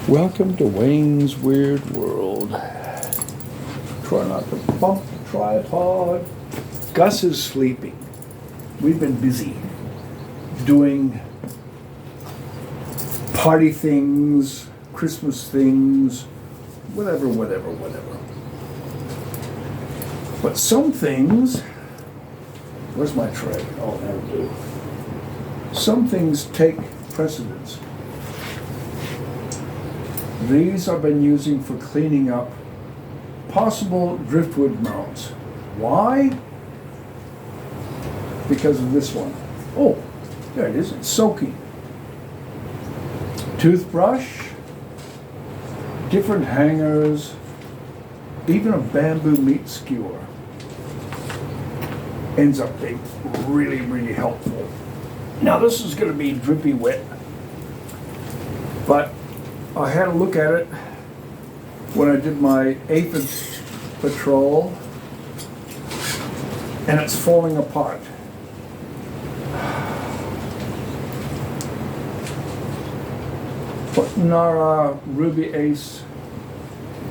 Welcome to Wayne's Weird World. Try not to bump the tripod. Gus is sleeping. We've been busy doing party things, Christmas things, whatever. But some things, where's my tray? Oh, that'll do. Some things take precedence. These I've been using for cleaning up possible driftwood mounts. Why? Because of this one. Oh, there it is, it's soaking. Toothbrush, different hangers, even a bamboo meat skewer ends up being really helpful. Now this is going to be drippy wet, but I had a look at it when I did my aphid patrol, and it's falling apart. But Nara Ruby Ace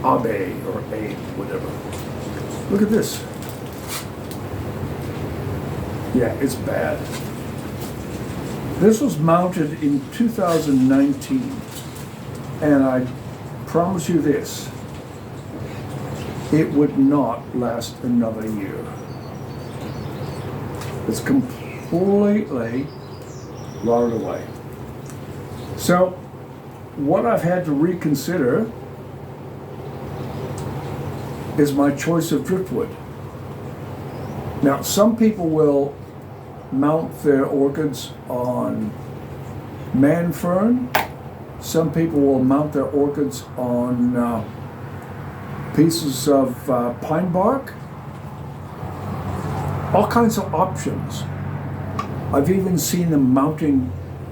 Abe or A, whatever. Look at this. Yeah, it's bad. This was mounted in 2019. And I promise you this, it would not last another year. It's completely rotted away. So, what I've had to reconsider is my choice of driftwood. Now, some people will mount their orchids on man fern. Some people will mount their orchids on pieces of pine bark. All kinds of options. I've even seen them mounting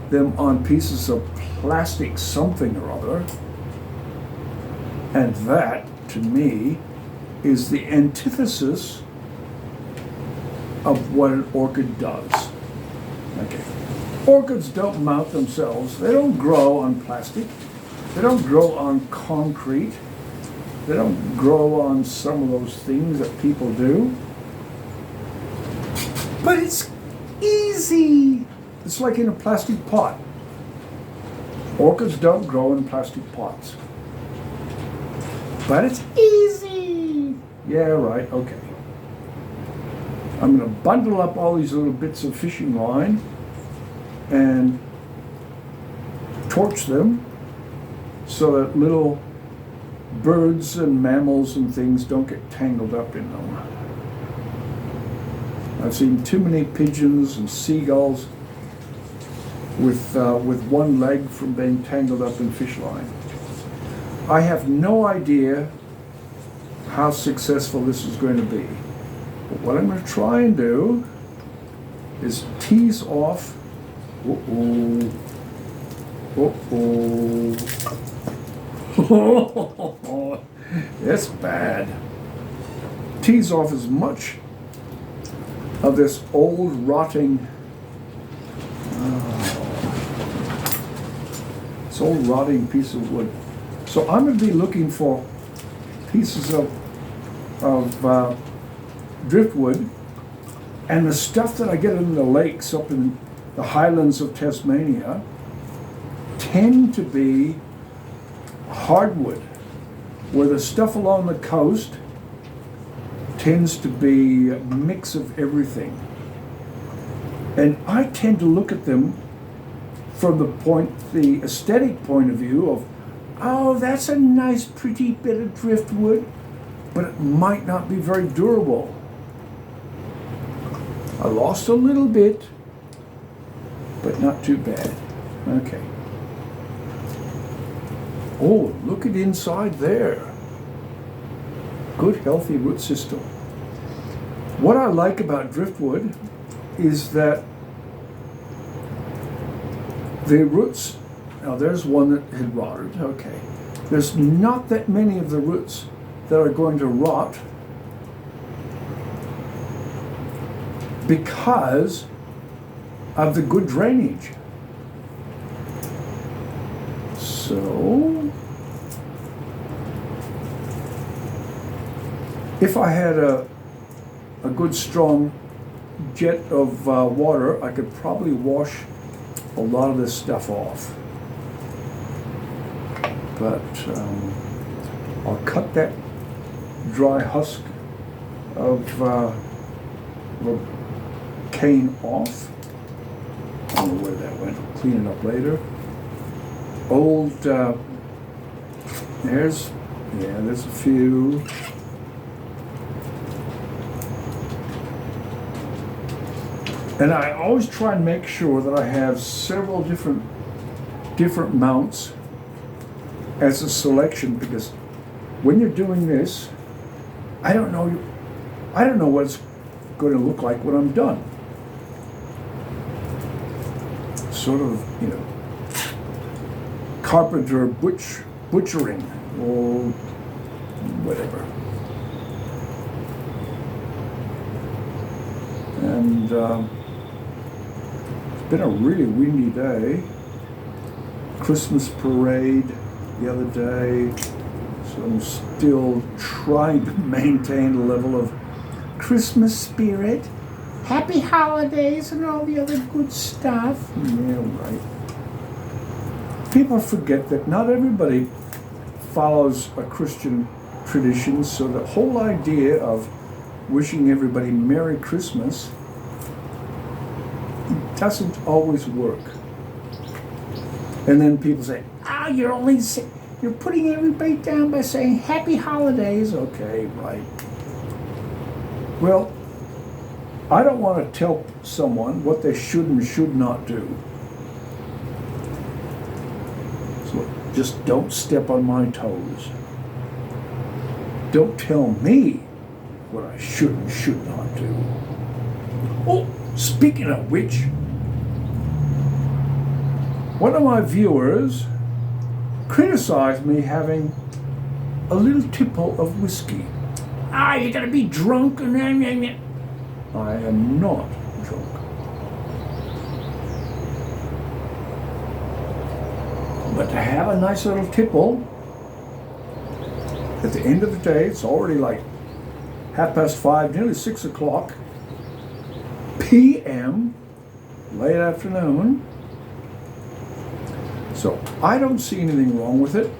them on pieces of plastic something or other. And that, to me, is the antithesis of what an orchid does. Okay. Orchids don't mount themselves. They don't grow on plastic. They don't grow on concrete. They don't grow on some of those things that people do. But it's easy. It's like in a plastic pot. Orchids don't grow in plastic pots. But it's easy. Yeah, right, okay. I'm going to bundle up all these little bits of fishing line and torch them so that little birds and mammals and things don't get tangled up in them. I've seen too many pigeons and seagulls with one leg from being tangled up in fish line. I have no idea how successful this is going to be. But what I'm going to try and do is tease off. That's bad. Tease off as much of this old rotting piece of wood. So I'm going to be looking for pieces of driftwood, and the stuff that I get in the lakes up in the highlands of Tasmania tend to be hardwood, where the stuff along the coast tends to be a mix of everything. And I tend to look at them from the aesthetic point of view of, oh, that's a nice pretty bit of driftwood, but it might not be very durable. I lost a little bit, but not too bad. Okay. Oh, look at inside there. Good, healthy root system. What I like about driftwood is that the roots, now there's one that had rotted, okay. There's not that many of the roots that are going to rot because of the good drainage. So If I had a good strong jet of water, I could probably wash a lot of this stuff off. But I'll cut that dry husk of a cane off. I don't know where that went. I'll clean it up later. Old, there's a few. And I always try and make sure that I have several different mounts as a selection, because when you're doing this, I don't know what it's going to look like when I'm done. Sort of, carpenter butchering or whatever. And it's been a really windy day. Christmas parade the other day, so I'm still trying to maintain a level of Christmas spirit, happy holidays, and all the other good stuff. Yeah, right. People forget that not everybody follows a Christian tradition, so the whole idea of wishing everybody Merry Christmas doesn't always work. And then people say, you're putting everybody down by saying Happy Holidays. Okay, right. Well, I don't want to tell someone what they should and should not do. So just don't step on my toes. Don't tell me what I should and should not do. Oh, speaking of which, one of my viewers criticized me having a little tipple of whiskey. You're gonna be drunk and I am not drunk. But to have a nice little tipple, at the end of the day, it's already like 5:30, nearly 6 o'clock p.m., late afternoon. So I don't see anything wrong with it.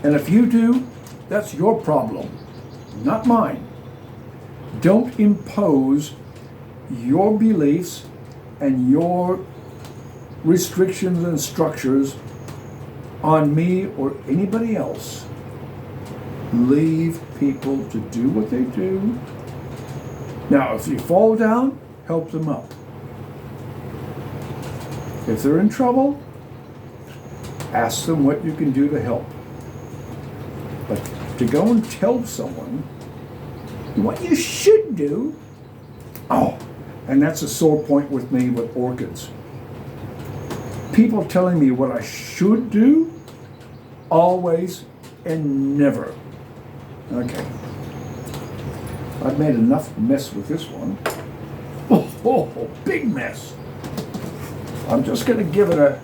And if you do, that's your problem, not mine. Don't impose your beliefs and your restrictions and structures on me or anybody else. Leave people to do what they do. Now, if you fall down, help them up. If they're in trouble, ask them what you can do to help. But to go and tell someone what you should do, and that's a sore point with me with orchids. People telling me what I should do, always and never. Okay. I've made enough mess with this one. Oh, big mess. I'm just going to give it a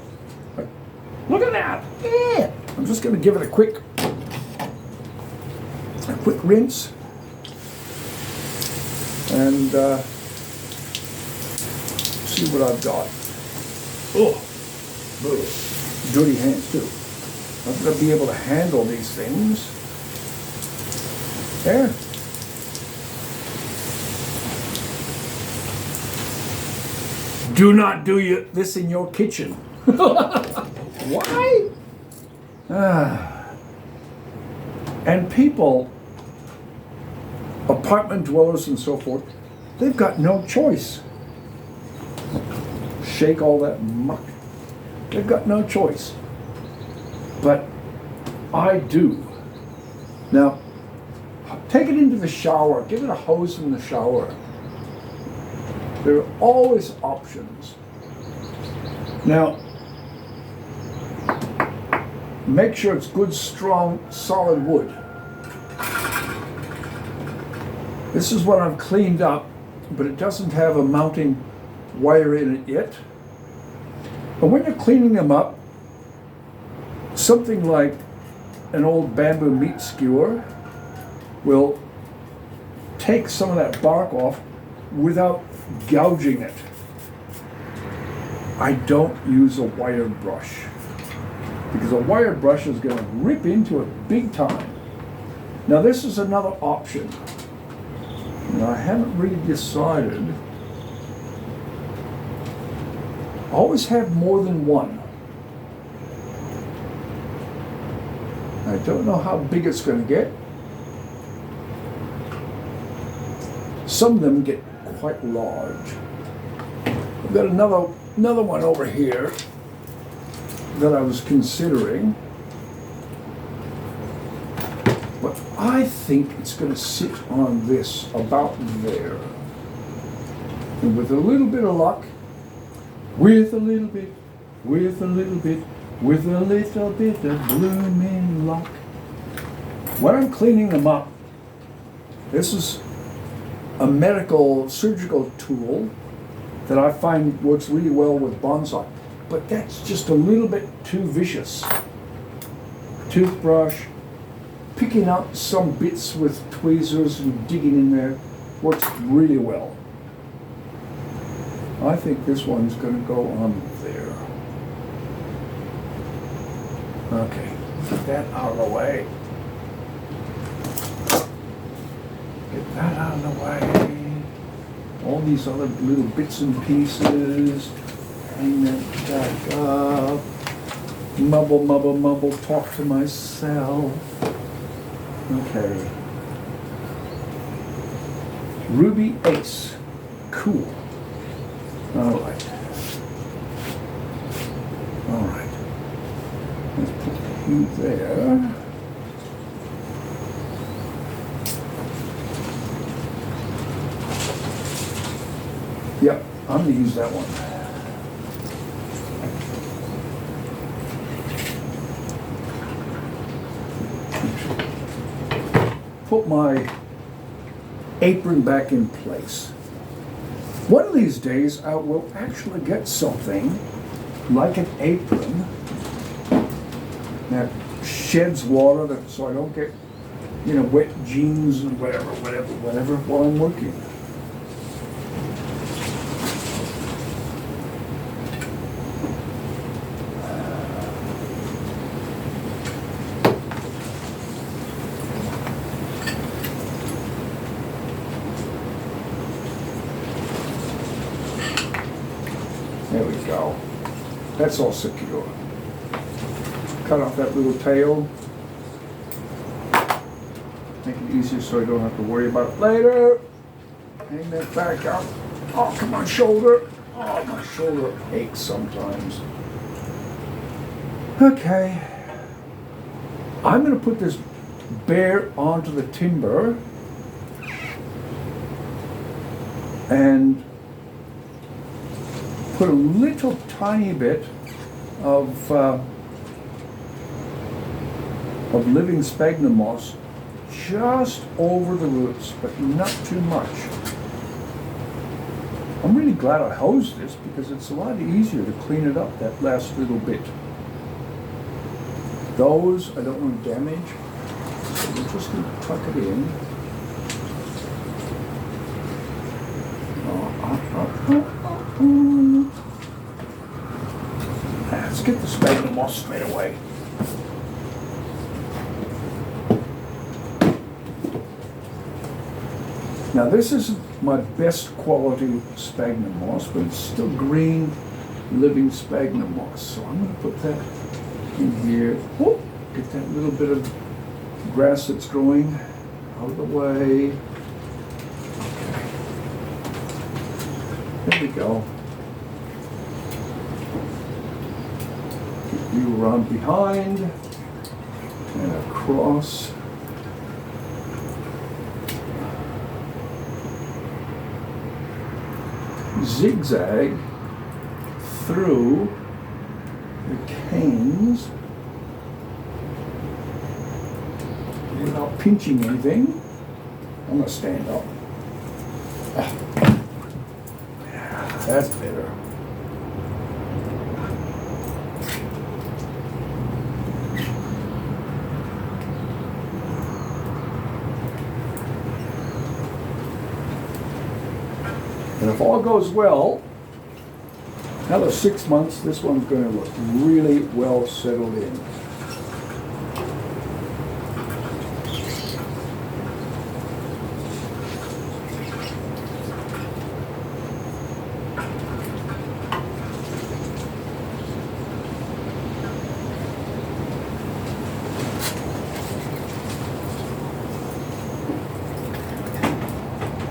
look at that. Yeah. I'm just going to give it a quick rinse. And see what I've got. Dirty hands too. I'm going to be able to handle these things. There. Do not do this in your kitchen. Why? And people, apartment dwellers and so forth, they've got no choice. Shake all that muck. They've got no choice. But I do. Now, take it into the shower. Give it a hose in the shower. There are always options. Now, make sure it's good, strong, solid wood. This is what I've cleaned up, but it doesn't have a mounting wire in it yet. But when you're cleaning them up, something like an old bamboo meat skewer will take some of that bark off without gouging it. I don't use a wired brush because a wired brush is going to rip into it big time. Now this is another option. Now I haven't really decided. Always have more than one. I don't know how big it's going to get. Some of them get quite large. I've got another one over here that I was considering. But I think it's going to sit on this about there. And with a little bit of luck, with a little bit of blooming luck. When I'm cleaning them up, this is a medical surgical tool that I find works really well with bonsai, but that's just a little bit too vicious. Toothbrush, picking out some bits with tweezers and digging in there works really well. I think this one's going to go on there. Okay, get that out of the way. Get that out of the way. All these other little bits and pieces. Hang that back up. Mumble, mumble, mumble, talk to myself. Okay. Ruby Ace. Cool. All right. All right. Let's put you there. Yep, I'm going to use that one. Put my apron back in place. One of these days I will actually get something like an apron that sheds water so I don't get, wet jeans and whatever while I'm working. There we go. That's all secure. Cut off that little tail. Make it easier so I don't have to worry about it later. Hang that back up. Oh, come on, shoulder. Oh, my shoulder aches sometimes. Okay. I'm going to put this bear onto the timber and put a little tiny bit of living sphagnum moss just over the roots, but not too much. I'm really glad I hosed this because it's a lot easier to clean it up, that last little bit. Those I don't want to damage, so we're just going to tuck it in. Let's get the sphagnum moss straight away. Now this isn't my best quality sphagnum moss, but it's still green, living sphagnum moss. So I'm going to put that in here. Whoop, get that little bit of grass that's growing out of the way. Okay. There we go. Get you around behind and across. Zigzag through the canes without pinching anything. I'm going to stand up. That's better. if all goes well, another 6 months, this one's going to look really well settled in.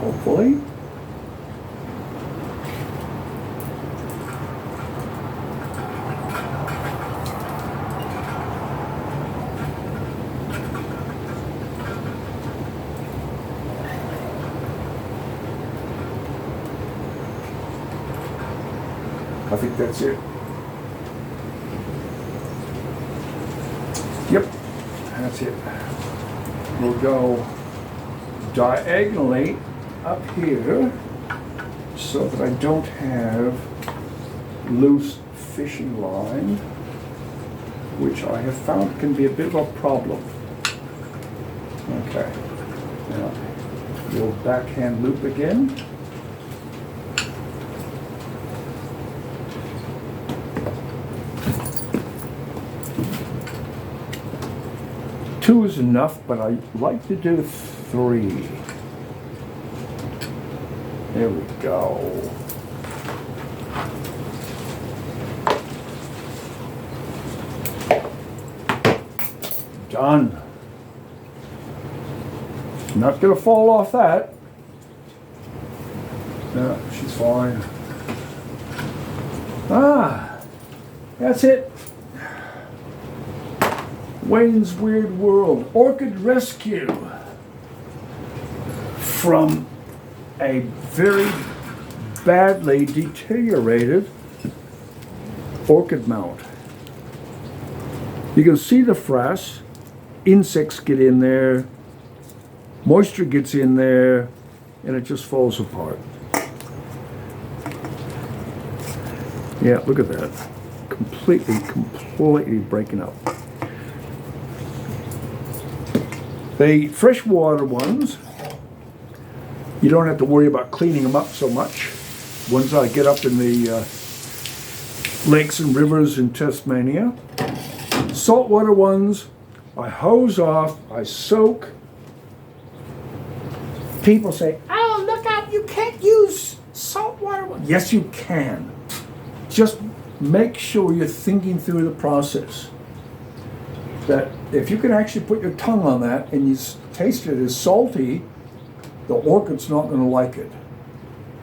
Hopefully. I think that's it. Yep, that's it. We'll go diagonally up here so that I don't have loose fishing line, which I have found can be a bit of a problem. Okay, now we'll backhand loop again. Two is enough, but I like to do 3. There we go. Done. Not gonna fall off that. No, she's fine. Ah, that's it. Wayne's Weird World Orchid Rescue from a very badly deteriorated orchid mount. You can see the frass, insects get in there, moisture gets in there, and it just falls apart. Yeah, look at that. Completely breaking up. The freshwater ones, you don't have to worry about cleaning them up so much. Ones I get up in the lakes and rivers in Tasmania. Saltwater ones, I hose off, I soak. People say, oh, look out, you can't use saltwater ones. Yes, you can. Just make sure you're thinking through the process. That if you can actually put your tongue on that and you taste it as salty, the orchid's not going to like it.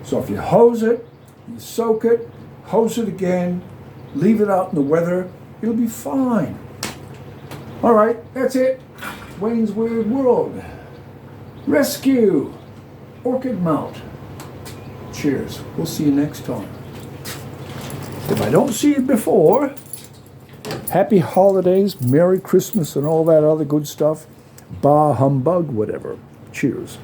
So if you hose it, you soak it, hose it again, leave it out in the weather, it'll be fine. All right, that's it. Wayne's Weird World. Rescue. Orchid mount. Cheers. We'll see you next time. If I don't see you before, happy holidays, Merry Christmas, and all that other good stuff. Bah humbug, whatever. Cheers.